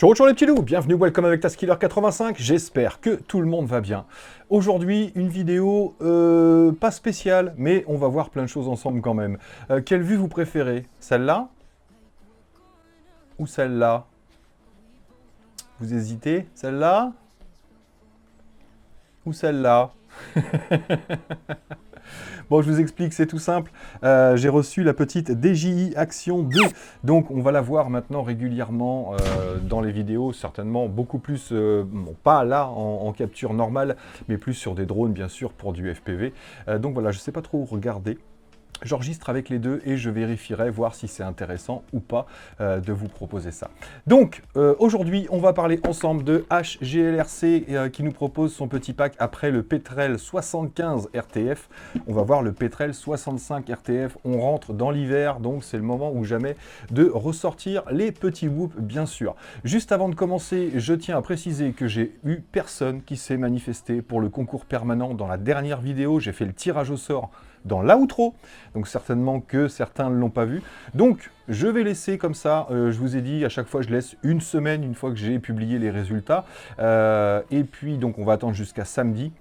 Ciao ciao les petits loups, bienvenue, welcome avec Taskiller85, j'espère que tout le monde va bien. Aujourd'hui, une vidéo pas spéciale, mais on va voir plein de choses ensemble quand même. Quelle vue vous préférez? Celle-là? Ou celle-là? Vous hésitez? Celle-là? Ou celle-là? Bon, je vous explique, c'est tout simple. J'ai reçu la petite DJI Action 2. Donc, on va la voir maintenant régulièrement dans les vidéos, certainement beaucoup plus, bon, pas là en capture normale, mais plus sur des drones, bien sûr, pour du FPV. Donc voilà, je ne sais pas trop où regarder. J'enregistre avec les deux et je vérifierai, voir si c'est intéressant ou pas de vous proposer ça. Donc, aujourd'hui, on va parler ensemble de HGLRC qui nous propose son petit pack après le Petrel 75 RTF. On va voir le Petrel 65 RTF. On rentre dans l'hiver, donc c'est le moment ou jamais de ressortir les petits whoops, bien sûr. Juste avant de commencer, je tiens à préciser que j'ai eu personne qui s'est manifesté pour le concours permanent. Dans la dernière vidéo, j'ai fait le tirage au sort dans l'outro, donc certainement que certains ne l'ont pas vu. Donc, je vais laisser comme ça, je vous ai dit, à chaque fois, je laisse une semaine, une fois que j'ai publié les résultats. Et puis, donc, on va attendre jusqu'à samedi.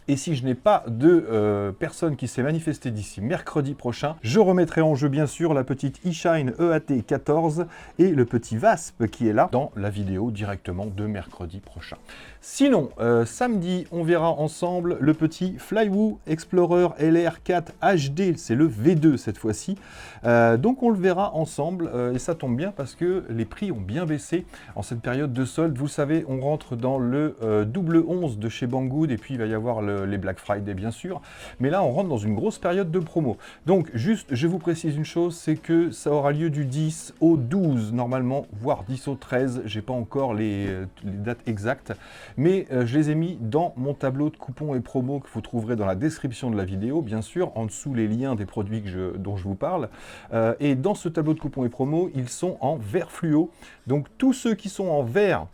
Et si je n'ai pas de personne qui s'est manifestée d'ici mercredi prochain, je remettrai en jeu bien sûr la petite eShine EAT14 et le petit VASP qui est là dans la vidéo directement de mercredi prochain. Sinon, samedi, on verra ensemble le petit Flywoo Explorer LR4 HD, c'est le V2 cette fois-ci. Donc on le verra ensemble et ça tombe bien parce que les prix ont bien baissé en cette période de solde. Vous savez, on rentre dans le double 11 de chez Banggood et puis il va y avoir les Black Friday bien sûr, mais là on rentre dans une grosse période de promo. Donc juste, je vous précise une chose, c'est que ça aura lieu du 10 au 12 normalement, voire 10 au 13, j'ai pas encore les dates exactes, mais je les ai mis dans mon tableau de coupons et promos que vous trouverez dans la description de la vidéo, bien sûr, en dessous les liens des produits dont je vous parle, et dans ce tableau de coupons et promos, ils sont en vert fluo, donc tous ceux qui sont en vert,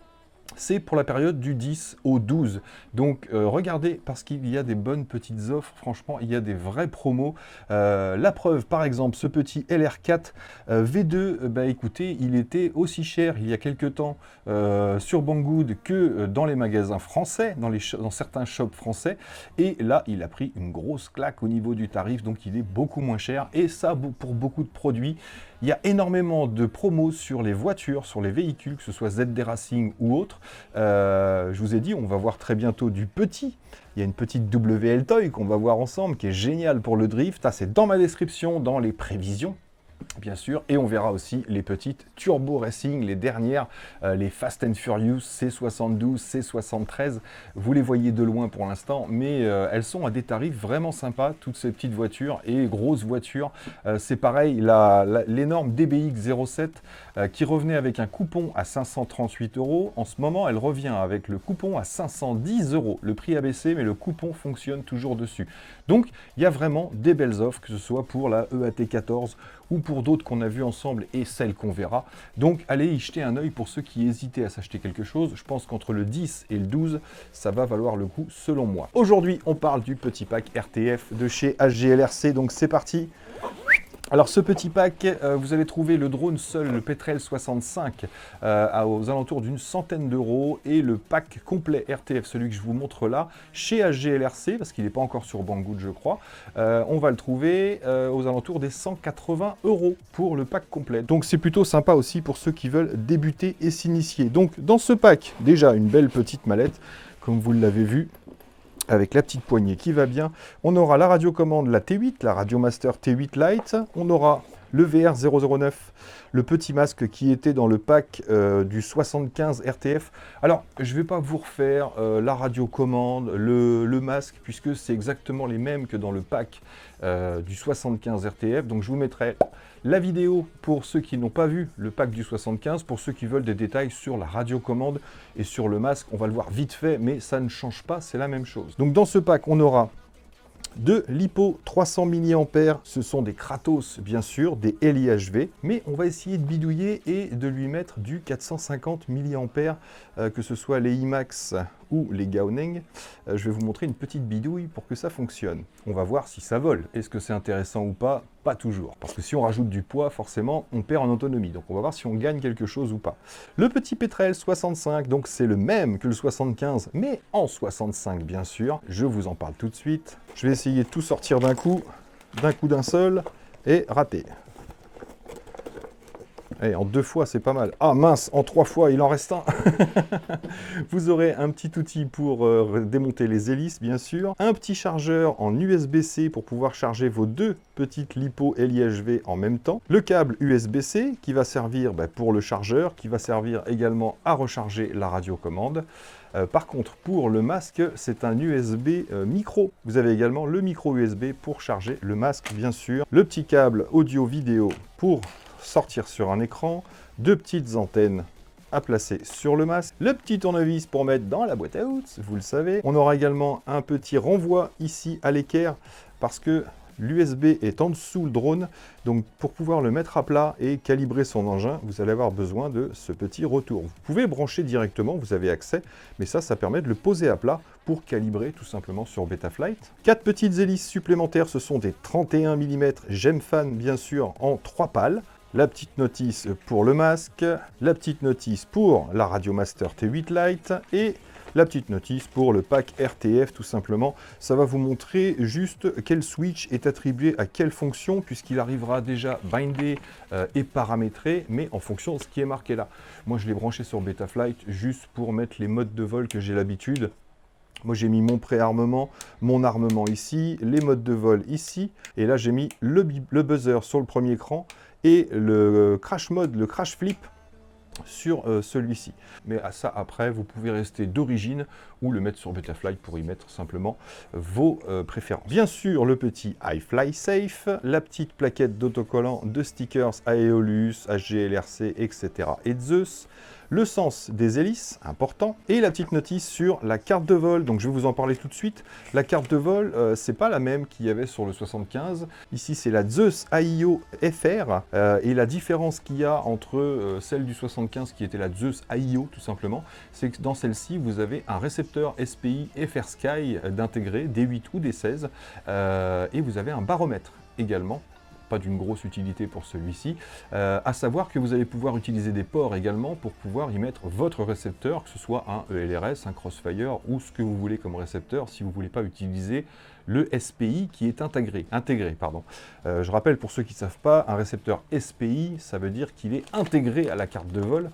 c'est pour la période du 10 au 12. Donc regardez, parce qu'il y a des bonnes petites offres, franchement, il y a des vrais promos. La preuve, par exemple, ce petit LR4 V2, bah écoutez, il était aussi cher il y a quelques temps sur Banggood que dans les magasins français, dans certains shops français. Et là, il a pris une grosse claque au niveau du tarif, donc il est beaucoup moins cher. Et ça, pour beaucoup de produits, il y a énormément de promos sur les voitures, sur les véhicules, que ce soit ZD Racing ou autre. Je vous ai dit, on va voir très bientôt du petit. Il y a une petite WL Toy qu'on va voir ensemble, qui est géniale pour le drift. Ça, c'est dans ma description, dans les prévisions, bien sûr. Et on verra aussi les petites Turbo Racing, les dernières, les Fast and Furious C72, C73. Vous les voyez de loin pour l'instant, mais elles sont à des tarifs vraiment sympas, toutes ces petites voitures et grosses voitures. C'est pareil, l'énorme DBX 07 qui revenait avec un coupon à 538 €. En ce moment, elle revient avec le coupon à 510 €. Le prix a baissé, mais le coupon fonctionne toujours dessus. Donc, il y a vraiment des belles offres, que ce soit pour la EAT14 ou pour d'autres qu'on a vues ensemble et celles qu'on verra. Donc, allez y jeter un œil pour ceux qui hésitaient à s'acheter quelque chose. Je pense qu'entre le 10 et le 12, ça va valoir le coup selon moi. Aujourd'hui, on parle du petit pack RTF de chez HGLRC. Donc, c'est parti. Alors ce petit pack, vous allez trouver le drone seul, le Petrel 65, aux alentours d'une centaine d'euros, et le pack complet RTF, celui que je vous montre là, chez HGLRC, parce qu'il n'est pas encore sur Banggood je crois, on va le trouver aux alentours des 180 € pour le pack complet. Donc c'est plutôt sympa aussi pour ceux qui veulent débuter et s'initier. Donc dans ce pack, déjà une belle petite mallette, comme vous l'avez vu, avec la petite poignée qui va bien. On aura la radiocommande, la T8, la Radiomaster T8 Lite. On aura le VR009, le petit masque qui était dans le pack du 75 RTF. Alors, je ne vais pas vous refaire la radiocommande, le masque, puisque c'est exactement les mêmes que dans le pack du 75 RTF. Donc, je vous mettrai la vidéo pour ceux qui n'ont pas vu le pack du 75, pour ceux qui veulent des détails sur la radiocommande et sur le masque. On va le voir vite fait, mais ça ne change pas, c'est la même chose. Donc, dans ce pack, on aura de l'Hippo 300 mAh, ce sont des Kratos bien sûr, des LIHV, mais on va essayer de bidouiller et de lui mettre du 450 mAh, que ce soit les IMAX ou les Gaoneng, je vais vous montrer une petite bidouille pour que ça fonctionne. On va voir si ça vole. Est-ce que c'est intéressant ou pas? Pas toujours. Parce que si on rajoute du poids, forcément, on perd en autonomie. Donc on va voir si on gagne quelque chose ou pas. Le petit Petrel 65, donc c'est le même que le 75, mais en 65 bien sûr. Je vous en parle tout de suite. Je vais essayer de tout sortir d'un coup d'un seul, et rater. Et en 2 fois, c'est pas mal. Ah mince, en 3 fois, il en reste un. Vous aurez un petit outil pour démonter les hélices, bien sûr. Un petit chargeur en USB-C pour pouvoir charger vos 2 petites LiPo LIHV en même temps. Le câble USB-C qui va servir pour le chargeur, qui va servir également à recharger la radiocommande. Par contre, pour le masque, c'est un USB micro. Vous avez également le micro USB pour charger le masque, bien sûr. Le petit câble audio-vidéo pour sortir sur un écran, 2 petites antennes à placer sur le masque, le petit tournevis pour mettre dans la boîte à outils, vous le savez. On aura également un petit renvoi ici à l'équerre parce que l'USB est en dessous le drone, donc pour pouvoir le mettre à plat et calibrer son engin, vous allez avoir besoin de ce petit retour. Vous pouvez brancher directement, vous avez accès, mais ça permet de le poser à plat pour calibrer tout simplement sur Betaflight. 4 petites hélices supplémentaires, ce sont des 31 mm Gemfan bien sûr en 3 pales. La petite notice pour le masque, la petite notice pour la Radiomaster T8 Lite et la petite notice pour le pack RTF tout simplement. Ça va vous montrer juste quel switch est attribué à quelle fonction puisqu'il arrivera déjà bindé et paramétré mais en fonction de ce qui est marqué là. Moi je l'ai branché sur Betaflight juste pour mettre les modes de vol que j'ai l'habitude. Moi j'ai mis mon préarmement, mon armement ici, les modes de vol ici et là j'ai mis le buzzer sur le premier écran et le crash mode, le crash flip sur celui-ci. Mais à ça après, vous pouvez rester d'origine ou le mettre sur Betaflight pour y mettre simplement vos préférences. Bien sûr, le petit iFlySafe, la petite plaquette d'autocollant de stickers Aeolus, HGLRC, etc. et Zeus, le sens des hélices, important, et la petite notice sur la carte de vol. Donc je vais vous en parler tout de suite. La carte de vol, c'est pas la même qu'il y avait sur le 75. Ici, c'est la Zeus AIO FR. Et la différence qu'il y a entre celle du 75 qui était la Zeus AIO tout simplement, c'est que dans celle-ci, vous avez un récepteur SPI FR Sky d'intégrer, D8 ou D16, et vous avez un baromètre également. Pas d'une grosse utilité pour celui-ci, à savoir que vous allez pouvoir utiliser des ports également pour pouvoir y mettre votre récepteur, que ce soit un ELRS, un Crossfire ou ce que vous voulez comme récepteur si vous ne voulez pas utiliser le SPI qui est intégré. Je rappelle pour ceux qui ne savent pas, un récepteur SPI, ça veut dire qu'il est intégré à la carte de vol.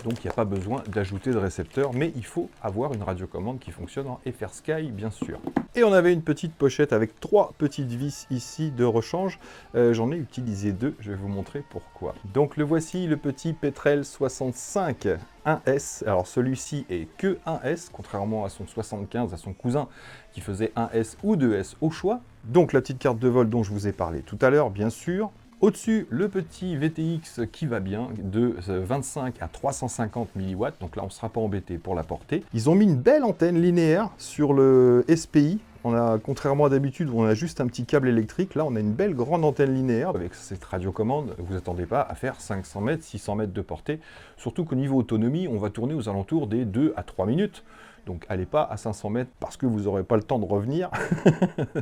Donc il n'y a pas besoin d'ajouter de récepteur, mais il faut avoir une radiocommande qui fonctionne en FR Sky, bien sûr. Et on avait une petite pochette avec 3 petites vis ici de rechange. J'en ai utilisé 2, je vais vous montrer pourquoi. Donc le voici, le petit Petrel 65 1S. Alors celui-ci est que 1S, contrairement à son 75, à son cousin qui faisait 1S ou 2S au choix. Donc la petite carte de vol dont je vous ai parlé tout à l'heure, bien sûr. Au-dessus, le petit VTX qui va bien, de 25 à 350 mW, donc là on ne sera pas embêté pour la porter. Ils ont mis une belle antenne linéaire sur le SPI. Contrairement à d'habitude où on a juste un petit câble électrique, là on a une belle grande antenne linéaire. Avec cette radiocommande, vous n'attendez pas à faire 500 mètres, 600 mètres de portée. Surtout qu'au niveau autonomie, on va tourner aux alentours des 2 à 3 minutes. Donc allez pas à 500 mètres parce que vous n'aurez pas le temps de revenir.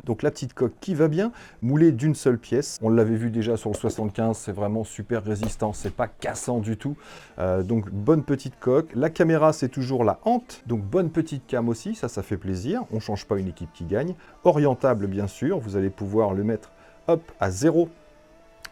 Donc la petite coque qui va bien, moulée d'une seule pièce. On l'avait vu déjà sur le 75, c'est vraiment super résistant, c'est pas cassant du tout. Donc bonne petite coque. La caméra c'est toujours la hante, donc bonne petite cam aussi, ça fait plaisir. On ne change pas une équipe qui gagne. Orientable bien sûr, vous allez pouvoir le mettre hop à 0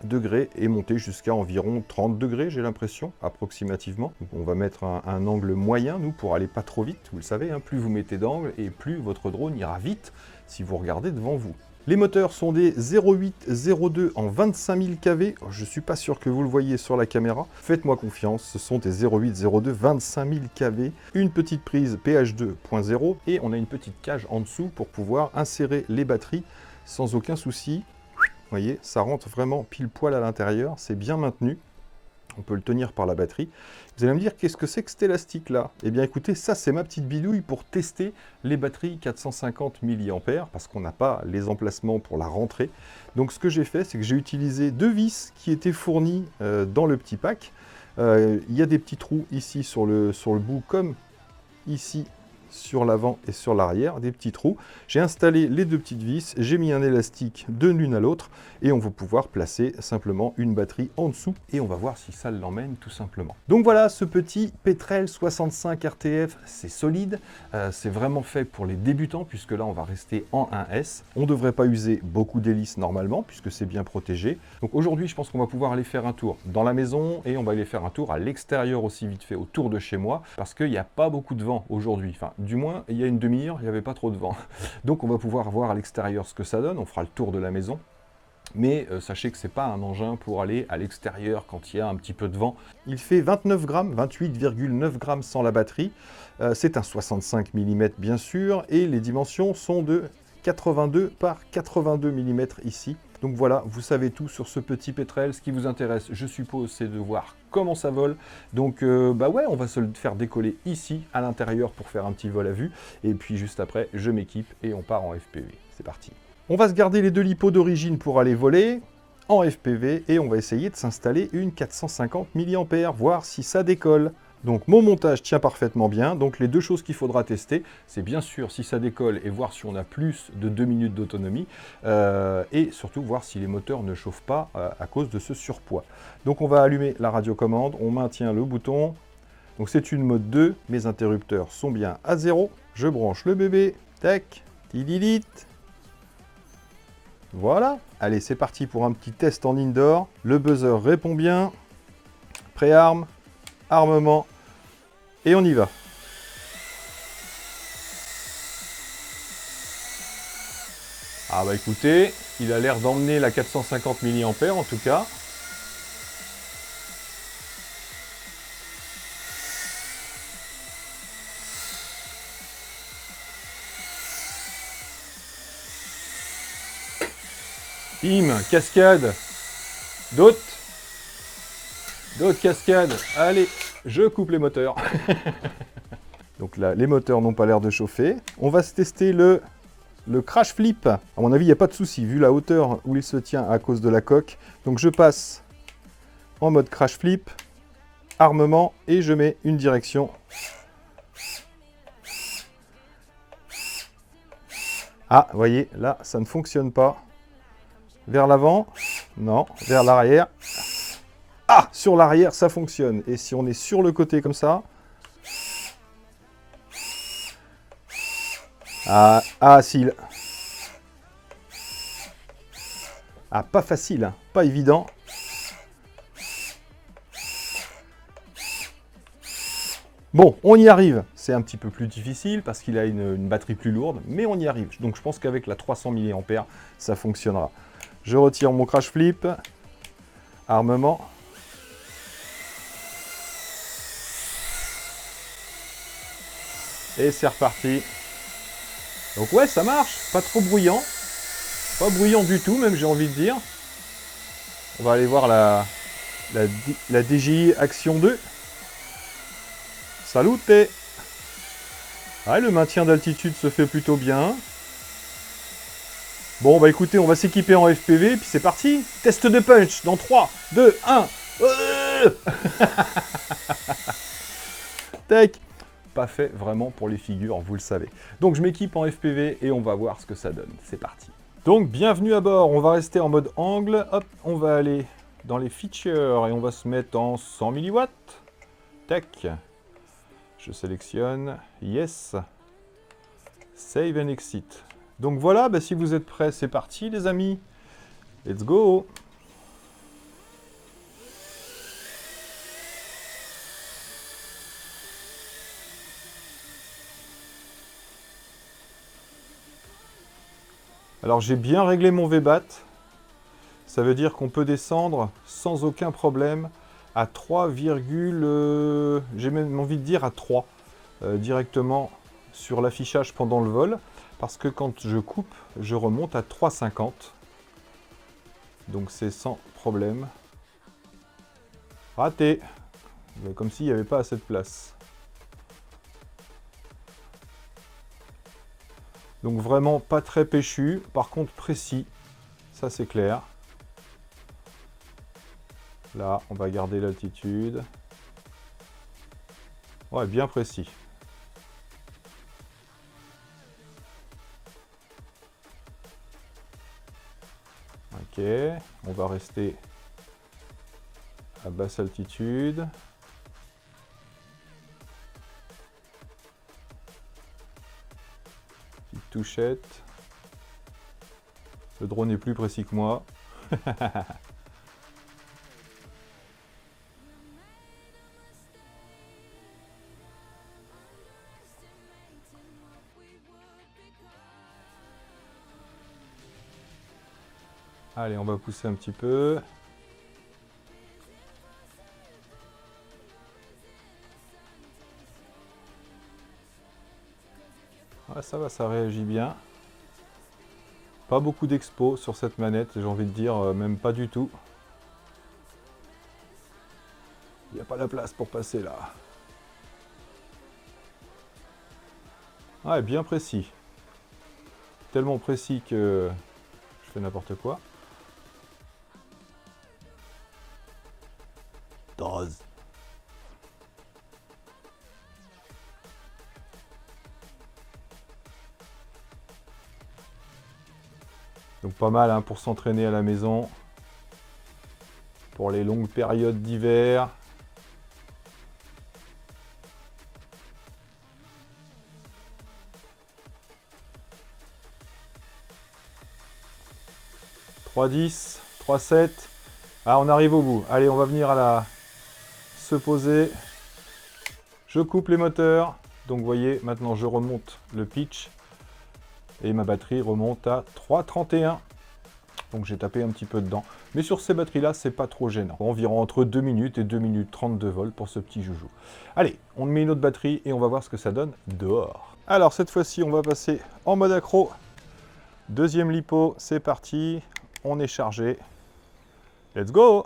degrés et monter jusqu'à environ 30 degrés, j'ai l'impression, approximativement. Donc on va mettre un angle moyen, nous, pour aller pas trop vite. Vous le savez, hein, plus vous mettez d'angle et plus votre drone ira vite si vous regardez devant vous. Les moteurs sont des 0802 en 25 000 kV. Je ne suis pas sûr que vous le voyez sur la caméra. Faites-moi confiance, ce sont des 0802 25 000 kV. Une petite prise PH 2.0 et on a une petite cage en dessous pour pouvoir insérer les batteries sans aucun souci. Vous voyez, ça rentre vraiment pile poil à l'intérieur, c'est bien maintenu. On peut le tenir par la batterie. Vous allez me dire, qu'est-ce que c'est que cet élastique-là? Eh bien écoutez, ça c'est ma petite bidouille pour tester les batteries 450 mAh, parce qu'on n'a pas les emplacements pour la rentrée. Donc ce que j'ai fait, c'est que j'ai utilisé 2 vis qui étaient fournies dans le petit pack. Il y a des petits trous ici sur le bout, comme ici sur l'avant et sur l'arrière, des petits trous. J'ai installé les deux petites vis, j'ai mis un élastique de l'une à l'autre et on va pouvoir placer simplement une batterie en dessous et on va voir si ça l'emmène tout simplement. Donc voilà, ce petit Petrel 65 RTF, c'est solide, c'est vraiment fait pour les débutants puisque là on va rester en 1S. On ne devrait pas user beaucoup d'hélices normalement puisque c'est bien protégé. Donc aujourd'hui je pense qu'on va pouvoir aller faire un tour dans la maison et on va aller faire un tour à l'extérieur aussi vite fait autour de chez moi parce qu'il n'y a pas beaucoup de vent aujourd'hui. Enfin, du moins, il y a une demi-heure, il n'y avait pas trop de vent. Donc on va pouvoir voir à l'extérieur ce que ça donne, on fera le tour de la maison. Mais sachez que ce n'est pas un engin pour aller à l'extérieur quand il y a un petit peu de vent. Il fait 29 grammes, 28,9 grammes sans la batterie. C'est un 65 mm bien sûr, et les dimensions sont de 82 par 82 mm ici. Donc voilà, vous savez tout sur ce petit Petrel. Ce qui vous intéresse, je suppose, c'est de voir comment ça vole. Donc bah ouais, on va se le faire décoller ici, à l'intérieur, pour faire un petit vol à vue. Et puis juste après, je m'équipe et on part en FPV. C'est parti. On va se garder les deux lipots d'origine pour aller voler en FPV et on va essayer de s'installer une 450 mAh, voir si ça décolle. Donc mon montage tient parfaitement bien, donc les deux choses qu'il faudra tester, c'est bien sûr si ça décolle et voir si on a plus de 2 minutes d'autonomie, et surtout voir si les moteurs ne chauffent pas à cause de ce surpoids. Donc on va allumer la radiocommande, on maintient le bouton, donc c'est une mode 2, mes interrupteurs sont bien à 0, je branche le bébé, tac, tidilit. Voilà, allez c'est parti pour un petit test en indoor, le buzzer répond bien, préarme, armement, et on y va. Ah bah écoutez, il a l'air d'emmener la 450 mAh en tout cas. Bim, cascade. D'autres cascades. Allez, je coupe les moteurs. Donc là, les moteurs n'ont pas l'air de chauffer. On va se tester le crash flip. À mon avis, il n'y a pas de souci, vu la hauteur où il se tient à cause de la coque. Donc je passe en mode crash flip, armement, et je mets une direction. Ah, vous voyez, là, ça ne fonctionne pas. Vers l'avant, non, vers l'arrière. Ah, sur l'arrière, ça fonctionne. Et si on est sur le côté comme ça... Ah, si. Ah, pas facile, hein, pas évident. Bon, on y arrive. C'est un petit peu plus difficile parce qu'il a une batterie plus lourde, mais on y arrive. Donc je pense qu'avec la 300 mAh, ça fonctionnera. Je retire mon crash flip. Armement. Et c'est reparti. Donc ouais, ça marche. Pas trop bruyant. Pas bruyant du tout, même j'ai envie de dire. On va aller voir la DJI Action 2. Salute! Ouais, le maintien d'altitude se fait plutôt bien. Bon, bah écoutez, on va s'équiper en FPV, puis c'est parti. Test de punch dans 3, 2, 1. Tac. Pas fait vraiment pour les figures, vous le savez. Donc je m'équipe en FPV et on va voir ce que ça donne. C'est parti. Donc bienvenue à bord, on va rester en mode angle. Hop, on va aller dans les features et on va se mettre en 100 mW. Tac. Je sélectionne Yes. Save and Exit. Donc voilà, bah, si vous êtes prêts, c'est parti les amis. Let's go. Alors j'ai bien réglé mon VBAT. Ça veut dire qu'on peut descendre sans aucun problème à 3, j'ai même envie de dire à 3 directement sur l'affichage pendant le vol. Parce que quand je coupe, je remonte à 3,50. Donc c'est sans problème. Raté. Comme s'il n'y avait pas assez de place. Donc vraiment pas très péchu, par contre précis, ça c'est clair. Là, on va garder l'altitude. Ouais, bien précis. Ok, on va rester à basse altitude. Petite touchette. Le drone est plus précis que moi. Allez, on va pousser un petit peu. Ah, ça va, ça réagit bien. Pas beaucoup d'expo sur cette manette, j'ai envie de dire, même pas du tout. Il n'y a pas la place pour passer là. Ah, bien précis. Tellement précis que je fais n'importe quoi. Dose. Donc pas mal hein, pour s'entraîner à la maison. Pour les longues périodes d'hiver. « 3,10, 3,7. » Ah, on arrive au bout. Allez, on va venir à la... se poser. Je coupe les moteurs. Donc vous voyez, maintenant je remonte le pitch. Et ma batterie remonte à 3,31. Donc j'ai tapé un petit peu dedans. Mais sur ces batteries-là, c'est pas trop gênant. Environ entre 2 minutes et 2 minutes 30 de vol pour ce petit joujou. Allez, on met une autre batterie et on va voir ce que ça donne dehors. Alors cette fois-ci, on va passer en mode accro. Deuxième lipo, c'est parti. On est chargé. Let's go!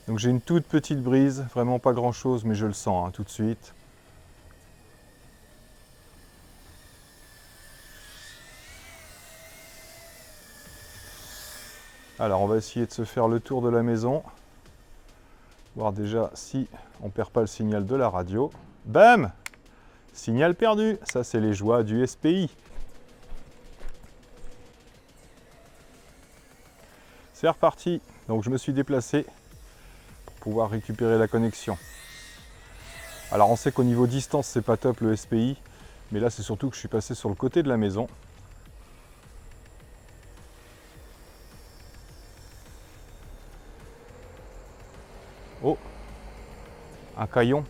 Donc j'ai une toute petite brise, vraiment pas grand-chose, mais je le sens hein, tout de suite. Alors on va essayer de se faire le tour de la maison. Voir déjà si on perd pas le signal de la radio. Bam! Signal perdu. Ça c'est les joies du SPI. C'est reparti. Donc je me suis déplacé pour pouvoir récupérer la connexion. Alors on sait qu'au niveau distance c'est pas top le SPI. Mais là c'est surtout que je suis passé sur le côté de la maison. Oh! Un caillon.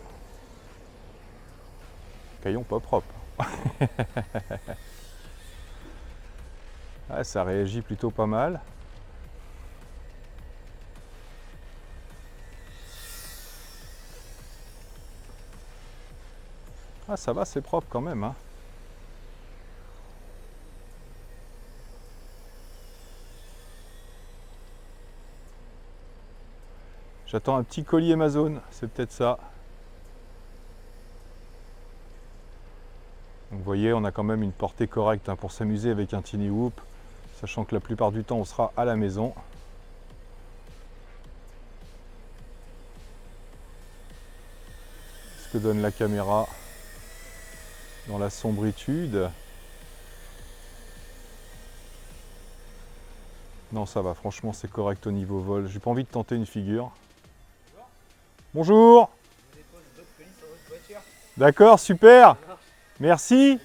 Caillon pas propre. Ah, ça réagit plutôt pas mal. Ah, ça va, c'est propre quand même. Hein. J'attends un petit colis Amazon, c'est peut-être ça. Donc, vous voyez, on a quand même une portée correcte hein, pour s'amuser avec un Tiny Whoop, sachant que la plupart du temps, on sera à la maison. Ce que donne la caméra dans la sombritude. Non, ça va, franchement, c'est correct au niveau vol. J'ai pas envie de tenter une figure. Bonjour. D'accord, super. Merci.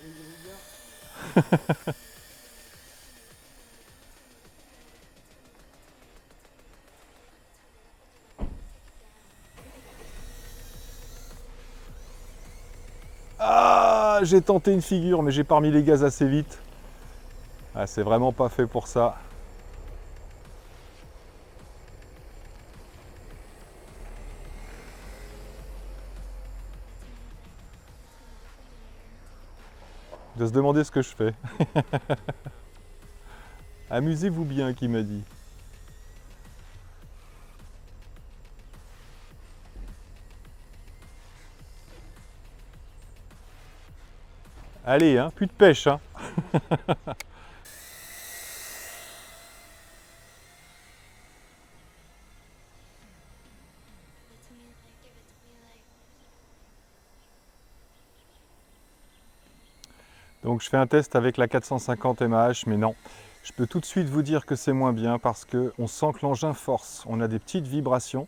Ah, j'ai tenté une figure, mais j'ai pas remis les gaz assez vite. Ah, c'est vraiment pas fait pour ça. De se demander ce que je fais. Amusez-vous bien, qui m'a dit. Allez, hein, plus de pêche. Hein. Donc je fais un test avec la 450 mAh, mais non. Je peux tout de suite vous dire que c'est moins bien parce qu'on sent que l'engin force. On a des petites vibrations.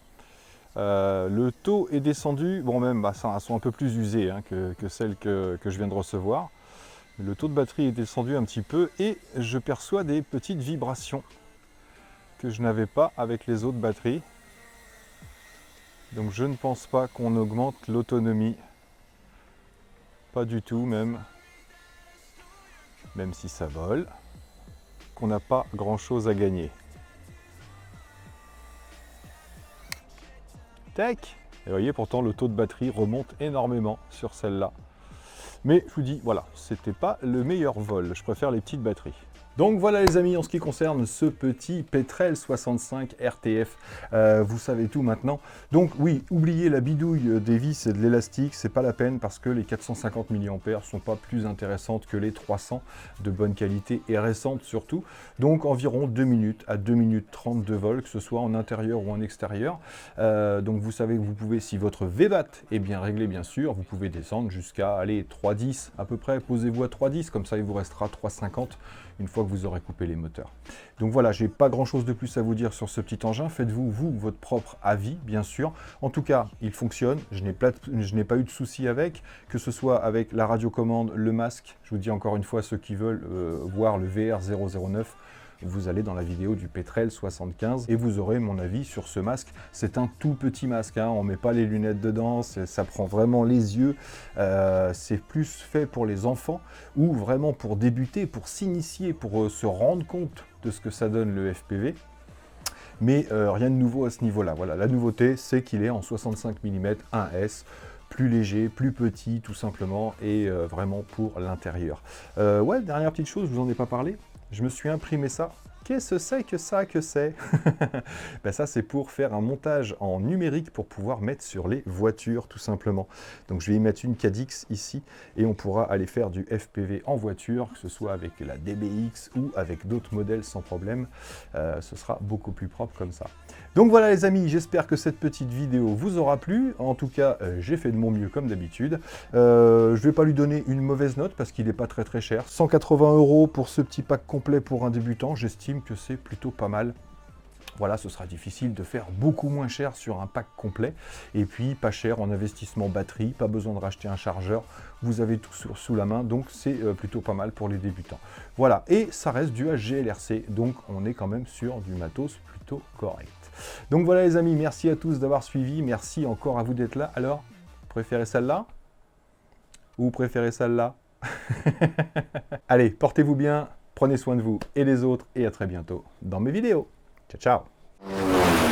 Le taux est descendu, bon même, elles sont un peu plus usées hein, que celles que je viens de recevoir. Le taux de batterie est descendu un petit peu et je perçois des petites vibrations que je n'avais pas avec les autres batteries. Donc je ne pense pas qu'on augmente l'autonomie. Pas du tout même. Même si ça vole. Qu'on n'a pas grand chose à gagner. Tac! Et vous voyez, pourtant le taux de batterie remonte énormément sur celle-là. Mais je vous dis, voilà, c'était pas le meilleur vol. Je préfère les petites batteries. Donc voilà les amis, en ce qui concerne ce petit Petrel 65 RTF, vous savez tout maintenant. Donc oui, oubliez la bidouille des vis et de l'élastique, c'est pas la peine parce que les 450 mAh sont pas plus intéressantes que les 300 de bonne qualité et récentes surtout. Donc environ 2 minutes à 2 minutes 30 de vol, que ce soit en intérieur ou en extérieur. Donc vous savez que vous pouvez, si votre VBAT est bien réglé bien sûr, vous pouvez descendre jusqu'à aller 3,10 à peu près, posez-vous à 3,10, comme ça il vous restera 3,50 une fois que vous aurez coupé les moteurs. Donc voilà, j'ai pas grand chose de plus à vous dire sur ce petit engin. Faites-vous, vous, votre propre avis, bien sûr. En tout cas, il fonctionne. Je n'ai pas eu de soucis avec, que ce soit avec la radiocommande, le masque. Je vous dis encore une fois, ceux qui veulent voir le VR009, vous allez dans la vidéo du Petrel 75 et vous aurez mon avis sur ce masque. C'est un tout petit masque, hein, on ne met pas les lunettes dedans, ça prend vraiment les yeux. C'est plus fait pour les enfants ou vraiment pour débuter, pour s'initier, pour se rendre compte de ce que ça donne le FPV. Mais rien de nouveau à ce niveau-là. Voilà, la nouveauté, c'est qu'il est en 65 mm 1S. Plus léger, plus petit tout simplement et vraiment pour l'intérieur. Ouais, dernière petite chose, je vous en ai pas parlé. Je me suis imprimé ça. Qu'est-ce que c'est ben ça, c'est pour faire un montage en numérique pour pouvoir mettre sur les voitures, tout simplement. Donc, je vais y mettre une Cadix ici et on pourra aller faire du FPV en voiture, que ce soit avec la DBX ou avec d'autres modèles sans problème. Ce sera beaucoup plus propre comme ça. Donc voilà les amis, j'espère que cette petite vidéo vous aura plu. En tout cas, j'ai fait de mon mieux comme d'habitude. Je ne vais pas lui donner une mauvaise note parce qu'il n'est pas très cher. 180 € pour ce petit pack complet pour un débutant, j'estime que c'est plutôt pas mal. Voilà, ce sera difficile de faire beaucoup moins cher sur un pack complet. Et puis, pas cher en investissement batterie, pas besoin de racheter un chargeur. Vous avez tout sous la main, donc c'est plutôt pas mal pour les débutants. Voilà, et ça reste du HGLRC, donc on est quand même sur du matos plutôt correct. Donc voilà les amis, merci à tous d'avoir suivi. Merci encore à vous d'être là. Alors, préférez celle-là ou préférez celle-là? Allez, portez-vous bien, prenez soin de vous et des autres, et à très bientôt dans mes vidéos. Ciao, ciao!